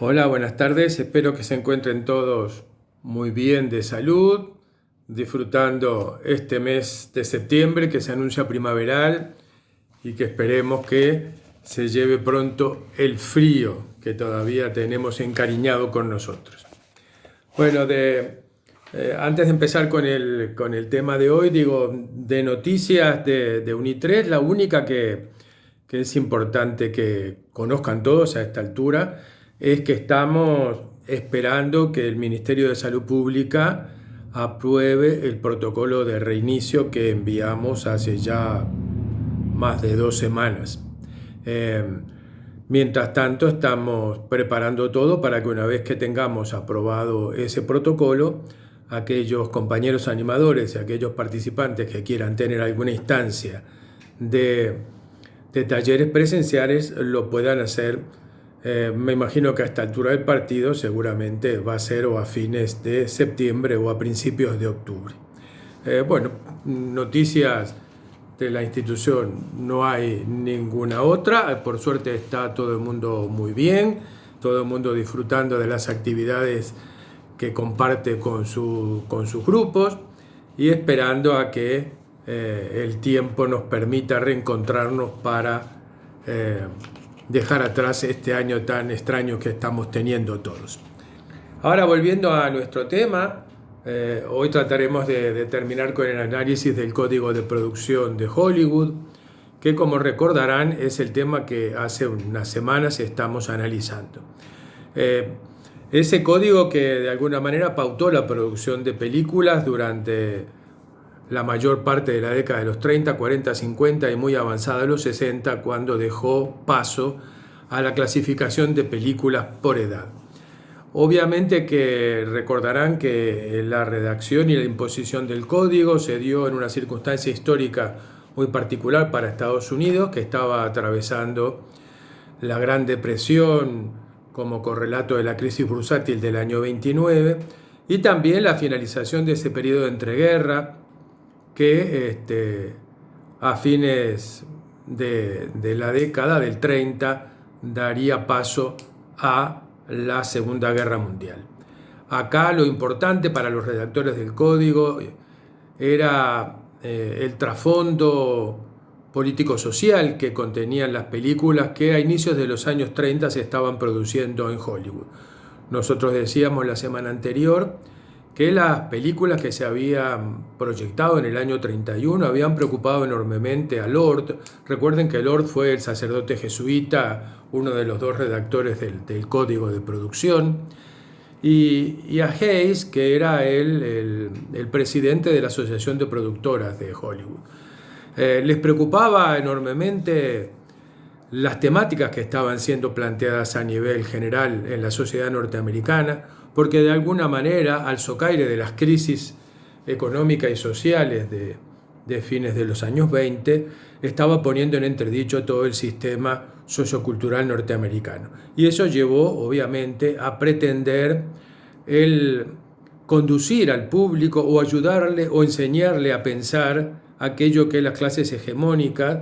Hola, buenas tardes. Espero que se encuentren todos muy bien de salud, disfrutando este mes de septiembre que se anuncia primaveral y que esperemos que se lleve pronto el frío que todavía tenemos encariñado con nosotros. Bueno, antes de empezar con el tema de hoy, digo, de noticias de UNITRES, la única que es importante que conozcan todos a esta altura es que estamos esperando que el Ministerio de Salud Pública apruebe el protocolo de reinicio que enviamos hace ya más de 2 semanas. Mientras tanto, estamos preparando todo para que una vez que tengamos aprobado ese protocolo, aquellos compañeros animadores y aquellos participantes que quieran tener alguna instancia de talleres presenciales lo puedan hacer. Me imagino que a esta altura del partido seguramente va a ser o a fines de septiembre o a principios de octubre. Bueno, noticias de la institución no hay ninguna otra. Por suerte está todo el mundo muy bien, todo el mundo disfrutando de las actividades que comparte con sus grupos y esperando a que el tiempo nos permita reencontrarnos para dejar atrás este año tan extraño que estamos teniendo todos. Ahora, volviendo a nuestro tema, hoy trataremos de terminar con el análisis del código de producción de Hollywood, que, como recordarán, es el tema que hace unas semanas estamos analizando. Ese código que de alguna manera pautó la producción de películas durante la mayor parte de la década de los 30, 40, 50 y muy avanzada de los 60, cuando dejó paso a la clasificación de películas por edad. Obviamente que recordarán que la redacción y la imposición del código se dio en una circunstancia histórica muy particular para Estados Unidos, que estaba atravesando la Gran Depresión como correlato de la crisis bursátil del año 29 y también la finalización de ese periodo de entreguerra que a fines de la década del 30 daría paso a la Segunda Guerra Mundial. Acá lo importante para los redactores del código era el trasfondo político-social que contenían las películas que a inicios de los años 30 se estaban produciendo en Hollywood. Nosotros decíamos la semana anterior que las películas que se habían proyectado en el año 31 habían preocupado enormemente a Lord. Recuerden que Lord fue el sacerdote jesuita, uno de los dos redactores del código de producción, y a Hayes, que era el presidente de la Asociación de Productoras de Hollywood. Les preocupaba enormemente las temáticas que estaban siendo planteadas a nivel general en la sociedad norteamericana, porque de alguna manera, al socaire de las crisis económicas y sociales de fines de los años 20, estaba poniendo en entredicho todo el sistema sociocultural norteamericano. Y eso llevó, obviamente, a pretender el conducir al público o ayudarle o enseñarle a pensar aquello que las clases hegemónicas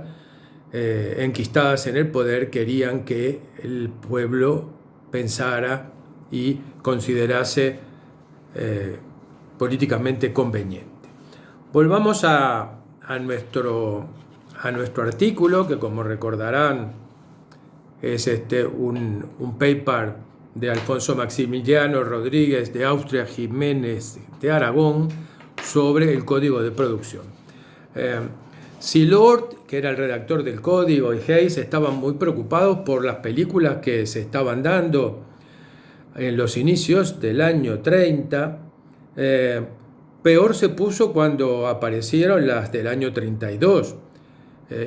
enquistadas en el poder querían que el pueblo pensara y considerase políticamente conveniente. Volvamos a nuestro artículo, que como recordarán es un paper de Alfonso Maximiliano Rodríguez de Austria, Jiménez de Aragón, sobre el código de producción. Si Lord, que era el redactor del código, y Hayes estaban muy preocupados por las películas que se estaban dando en los inicios del año 30, peor se puso cuando aparecieron las del año 32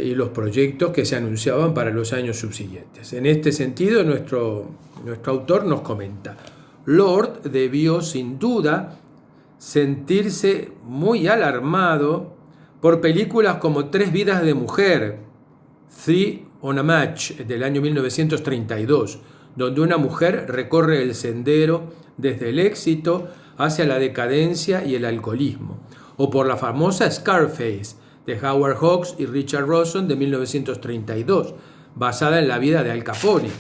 y los proyectos que se anunciaban para los años subsiguientes. En este sentido, nuestro autor nos comenta: Lord debió sin duda sentirse muy alarmado por películas como Tres vidas de mujer, Three on a Match, del año 1932, donde una mujer recorre el sendero desde el éxito hacia la decadencia y el alcoholismo, o por la famosa Scarface, de Howard Hawks y Richard Rawson, de 1932, basada en la vida de Al Capone,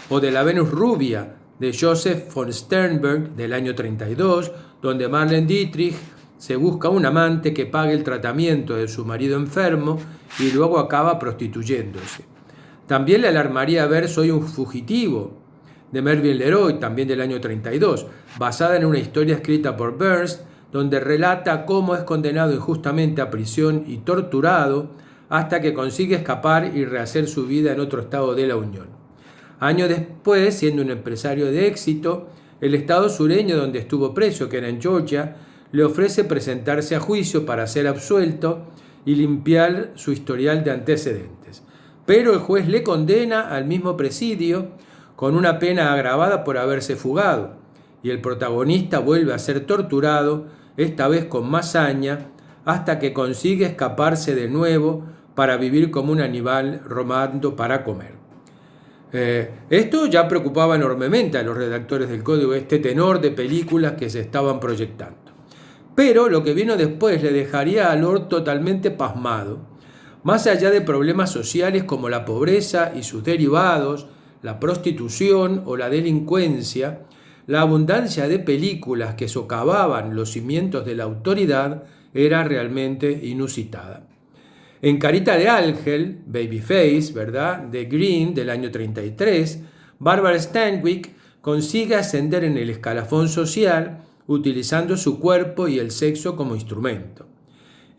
o de La Venus Rubia, de Joseph von Sternberg del año 32, donde Marlene Dietrich se busca un amante que pague el tratamiento de su marido enfermo y luego acaba prostituyéndose. También le alarmaría ver Soy un fugitivo, de Melville Leroy, también del año 32, basada en una historia escrita por Burns, donde relata cómo es condenado injustamente a prisión y torturado hasta que consigue escapar y rehacer su vida en otro estado de la Unión. Años después, siendo un empresario de éxito, el estado sureño donde estuvo preso, que era en Georgia, le ofrece presentarse a juicio para ser absuelto y limpiar su historial de antecedentes. Pero el juez le condena al mismo presidio con una pena agravada por haberse fugado, y el protagonista vuelve a ser torturado, esta vez con más saña, hasta que consigue escaparse de nuevo para vivir como un animal robando para comer. Esto ya preocupaba enormemente a los redactores del código, este tenor de películas que se estaban proyectando. Pero lo que vino después le dejaría a Lord totalmente pasmado. Más allá de problemas sociales como la pobreza y sus derivados, la prostitución o la delincuencia, la abundancia de películas que socavaban los cimientos de la autoridad era realmente inusitada. En Carita de Ángel, Babyface, ¿verdad?, de Green del año 33, Barbara Stanwyck consigue ascender en el escalafón social utilizando su cuerpo y el sexo como instrumento.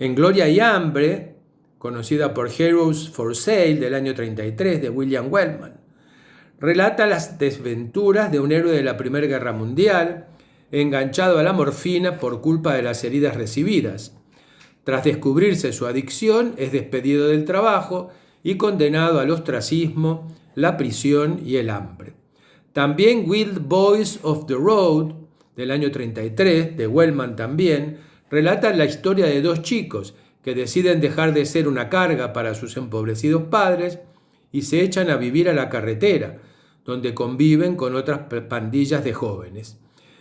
En Gloria y Hambre, conocida por Heroes for Sale del año 33 de William Wellman, relata las desventuras de un héroe de la Primera Guerra Mundial, enganchado a la morfina por culpa de las heridas recibidas. Tras descubrirse su adicción, es despedido del trabajo y condenado al ostracismo, la prisión y el hambre. También Wild Boys of the Road, del año 33, de Wellman también, relata la historia de dos chicos que deciden dejar de ser una carga para sus empobrecidos padres y se echan a vivir a la carretera, donde conviven con otras pandillas de jóvenes.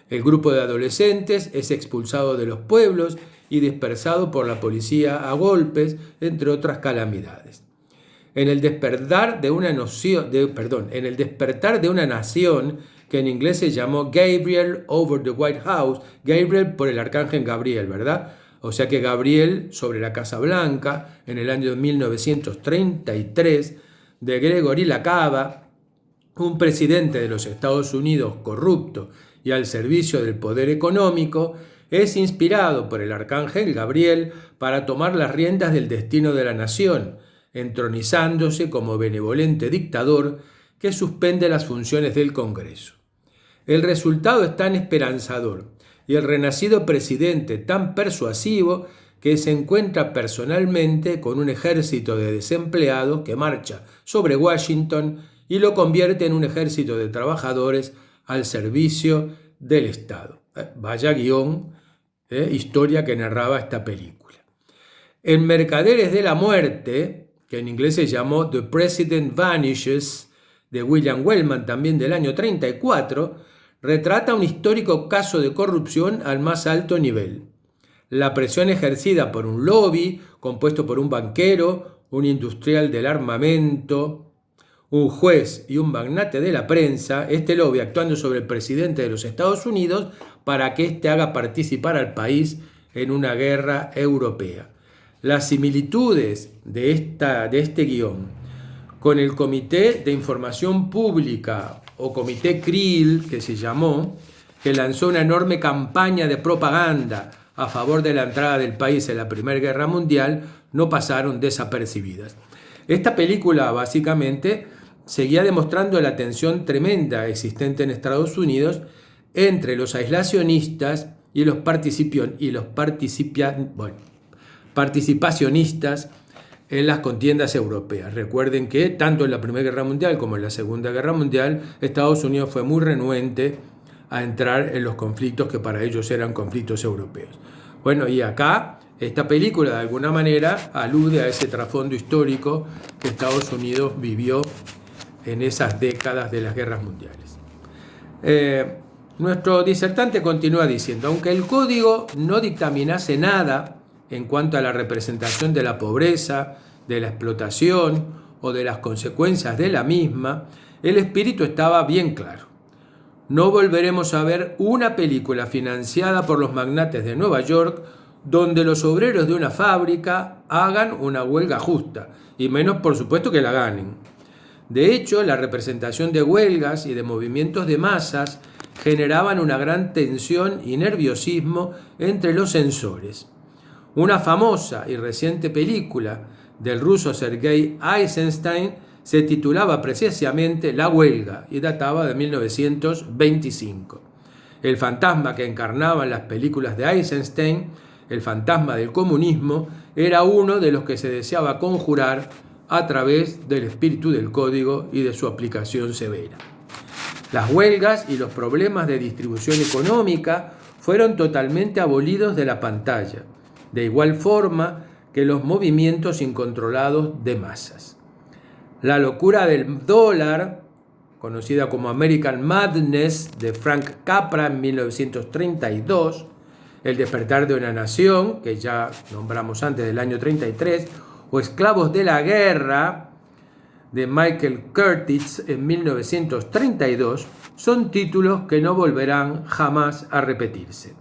El grupo de adolescentes es expulsado de los pueblos y dispersado por la policía a golpes, entre otras calamidades. En el despertar de una nación, que en inglés se llamó Gabriel over the White House, Gabriel por el arcángel Gabriel, ¿verdad? O sea que Gabriel sobre la Casa Blanca, en el año 1933, de Gregory LaCava, un presidente de los Estados Unidos corrupto y al servicio del poder económico, es inspirado por el arcángel Gabriel para tomar las riendas del destino de la nación, entronizándose como benevolente dictador que suspende las funciones del Congreso. El resultado es tan esperanzador y el renacido presidente tan persuasivo que se encuentra personalmente con un ejército de desempleados que marcha sobre Washington y lo convierte en un ejército de trabajadores al servicio del Estado. Vaya guión, historia que narraba esta película. En Mercaderes de la Muerte, que en inglés se llamó The President Vanishes, de William Wellman, también del año 34, retrata un histórico caso de corrupción al más alto nivel. La presión ejercida por un lobby compuesto por un banquero, un industrial del armamento, un juez y un magnate de la prensa, este lobby actuando sobre el presidente de los Estados Unidos para que éste haga participar al país en una guerra europea. Las similitudes de este guión con el Comité de Información Pública o Comité Creel, que se llamó, que lanzó una enorme campaña de propaganda a favor de la entrada del país en la Primera Guerra Mundial, no pasaron desapercibidas. Esta película básicamente seguía demostrando la tensión tremenda existente en Estados Unidos entre los aislacionistas y los participacionistas en las contiendas europeas. Recuerden que tanto en la Primera Guerra Mundial como en la Segunda Guerra Mundial, Estados Unidos fue muy renuente a entrar en los conflictos que para ellos eran conflictos europeos. Bueno, y acá esta película de alguna manera alude a ese trasfondo histórico que Estados Unidos vivió en esas décadas de las guerras mundiales. Nuestro disertante continúa diciendo, aunque el código no dictaminase nada en cuanto a la representación de la pobreza, de la explotación o de las consecuencias de la misma, el espíritu estaba bien claro. no volveremos a ver una película financiada por los magnates de Nueva York donde los obreros de una fábrica hagan una huelga justa, y menos por supuesto que la ganen. De hecho, la representación de huelgas y de movimientos de masas generaban una gran tensión y nerviosismo entre los censores. Una famosa y reciente película del ruso Sergei Eisenstein se titulaba precisamente La huelga y databa de 1925. El fantasma que encarnaba en las películas de Eisenstein, el fantasma del comunismo, era uno de los que se deseaba conjurar a través del espíritu del código y de su aplicación severa. Las huelgas y los problemas de distribución económica fueron totalmente abolidos de la pantalla, de igual forma que los movimientos incontrolados de masas. La locura del dólar, conocida como American Madness de Frank Capra en 1932, El despertar de una nación, que ya nombramos antes del año 33, o Esclavos de la guerra de Michael Curtiz en 1932, son títulos que no volverán jamás a repetirse.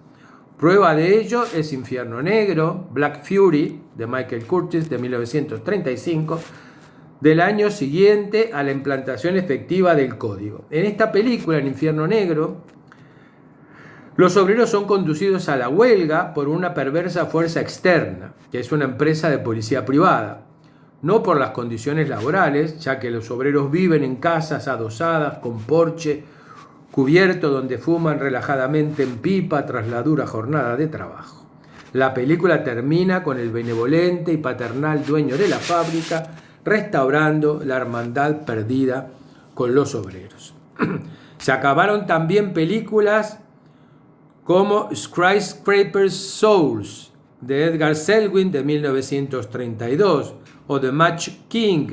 Prueba de ello es Infierno Negro, Black Fury de Michael Curtiz de 1935, del año siguiente a la implantación efectiva del código. En esta película, en Infierno Negro, los obreros son conducidos a la huelga por una perversa fuerza externa, que es una empresa de policía privada, no por las condiciones laborales, ya que los obreros viven en casas adosadas con porche cubierto donde fuman relajadamente en pipa tras la dura jornada de trabajo. La película termina con el benevolente y paternal dueño de la fábrica restaurando la hermandad perdida con los obreros. Se acabaron también películas como Skyscraper Souls de Edgar Selwyn de 1932 o The Match King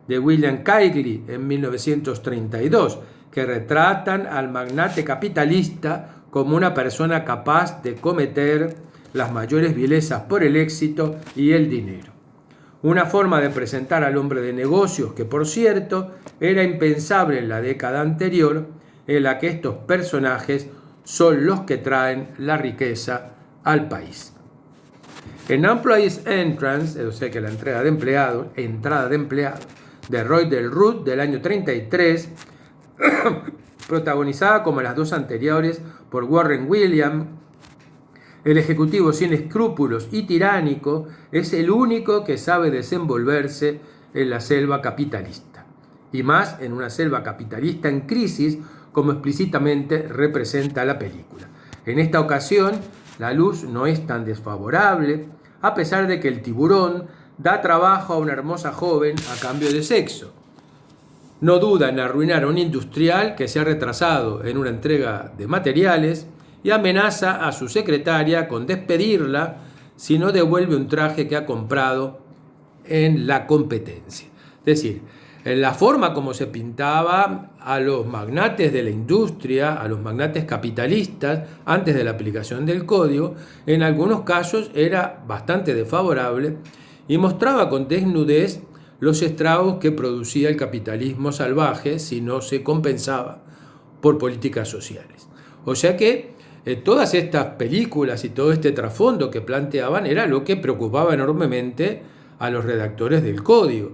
de William Keighley en 1932, que retratan al magnate capitalista como una persona capaz de cometer las mayores vilezas por el éxito y el dinero. Una forma de presentar al hombre de negocios que, por cierto, era impensable en la década anterior, en la que estos personajes son los que traen la riqueza al país. En Employees Entrance, o sea que la entrada de empleados, de Roy Del Ruth del año 33, protagonizada como las dos anteriores por Warren Williams, el ejecutivo sin escrúpulos y tiránico es el único que sabe desenvolverse en la selva capitalista, y más en una selva capitalista en crisis, como explícitamente representa la película. En esta ocasión, la luz no es tan desfavorable, a pesar de que el tiburón da trabajo a una hermosa joven a cambio de sexo. No duda en arruinar a un industrial que se ha retrasado en una entrega de materiales y amenaza a su secretaria con despedirla si no devuelve un traje que ha comprado en la competencia. Es decir, en la forma como se pintaba a los magnates de la industria, a los magnates capitalistas, antes de la aplicación del código, en algunos casos era bastante desfavorable y mostraba con desnudez los estragos que producía el capitalismo salvaje si no se compensaba por políticas sociales. O sea que todas estas películas y todo este trasfondo que planteaban era lo que preocupaba enormemente a los redactores del código,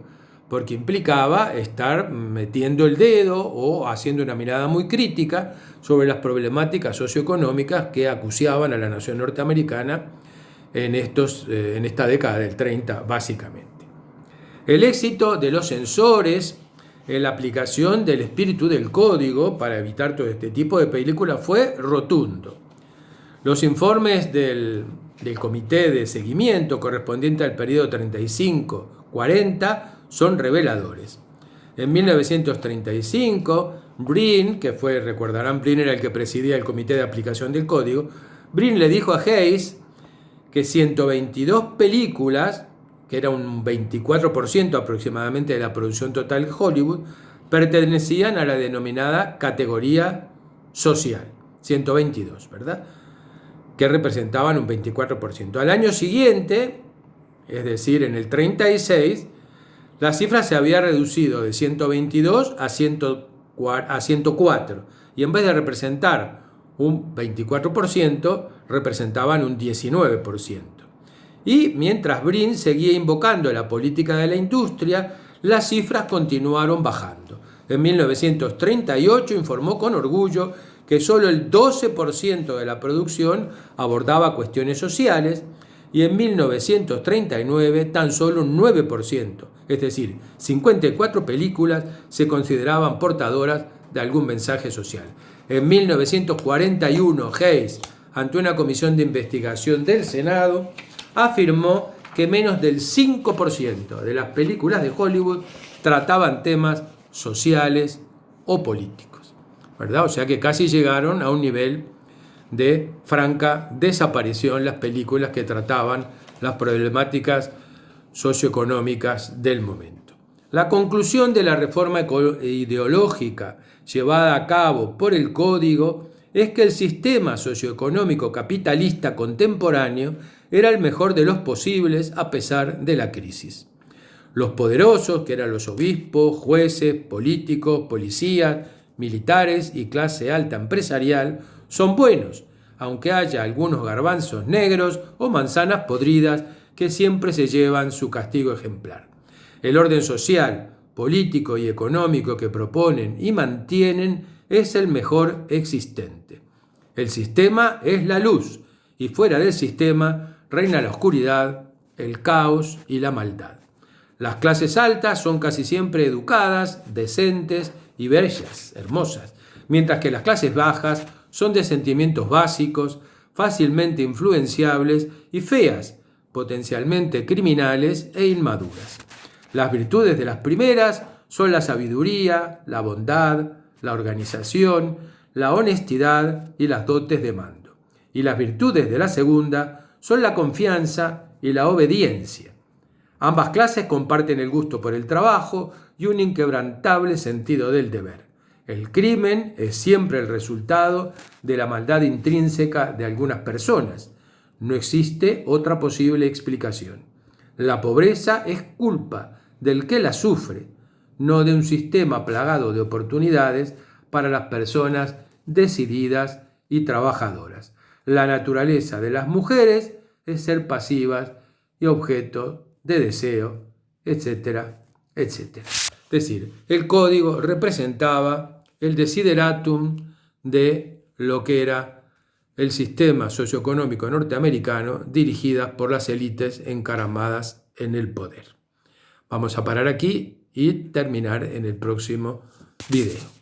porque implicaba estar metiendo el dedo o haciendo una mirada muy crítica sobre las problemáticas socioeconómicas que acuciaban a la nación norteamericana en esta década del 30, básicamente. El éxito de los censores en la aplicación del espíritu del código para evitar todo este tipo de películas fue rotundo. Los informes del comité de seguimiento correspondiente al periodo 35-40 son reveladores. En 1935, Brin, recordarán, Brin era el que presidía el comité de aplicación del código, Brin le dijo a Hayes que 122 películas, que era un 24% aproximadamente de la producción total de Hollywood, pertenecían a la denominada categoría social, 122, ¿verdad?, que representaban un 24%. Al año siguiente, es decir, en el 36, la cifra se había reducido de 122 a a 104. Y en vez de representar un 24%, representaban un 19%. Y mientras Brin seguía invocando la política de la industria, las cifras continuaron bajando. En 1938 informó con orgullo que solo el 12% de la producción abordaba cuestiones sociales y en 1939 tan solo un 9%, es decir, 54 películas se consideraban portadoras de algún mensaje social. En 1941, Hayes, ante una comisión de investigación del Senado, afirmó que menos del 5% de las películas de Hollywood trataban temas sociales o políticos, ¿verdad? O sea que casi llegaron a un nivel de franca desaparición las películas que trataban las problemáticas socioeconómicas del momento. La conclusión de la reforma ideológica llevada a cabo por el Código es que el sistema socioeconómico capitalista contemporáneo era el mejor de los posibles a pesar de la crisis. Los poderosos, que eran los obispos, jueces, políticos, policías, militares y clase alta empresarial, son buenos, aunque haya algunos garbanzos negros o manzanas podridas que siempre se llevan su castigo ejemplar. El orden social, político y económico que proponen y mantienen es el mejor existente. El sistema es la luz y fuera del sistema reina la oscuridad, el caos y la maldad. Las clases altas son casi siempre educadas, decentes y bellas, hermosas, mientras que las clases bajas son de sentimientos básicos, fácilmente influenciables y feas, potencialmente criminales e inmaduras. Las virtudes de las primeras son la sabiduría, la bondad, la organización, la honestidad y las dotes de mando. Y las virtudes de la segunda son la confianza y la obediencia. Ambas clases comparten el gusto por el trabajo y un inquebrantable sentido del deber. El crimen es siempre el resultado de la maldad intrínseca de algunas personas. No existe otra posible explicación. La pobreza es culpa del que la sufre, no de un sistema plagado de oportunidades para las personas decididas y trabajadoras. La naturaleza de las mujeres es ser pasivas y objeto de deseo, etcétera, etcétera. Es decir, el código representaba el desideratum de lo que era el sistema socioeconómico norteamericano dirigida por las élites encaramadas en el poder. Vamos a parar aquí y terminar en el próximo video.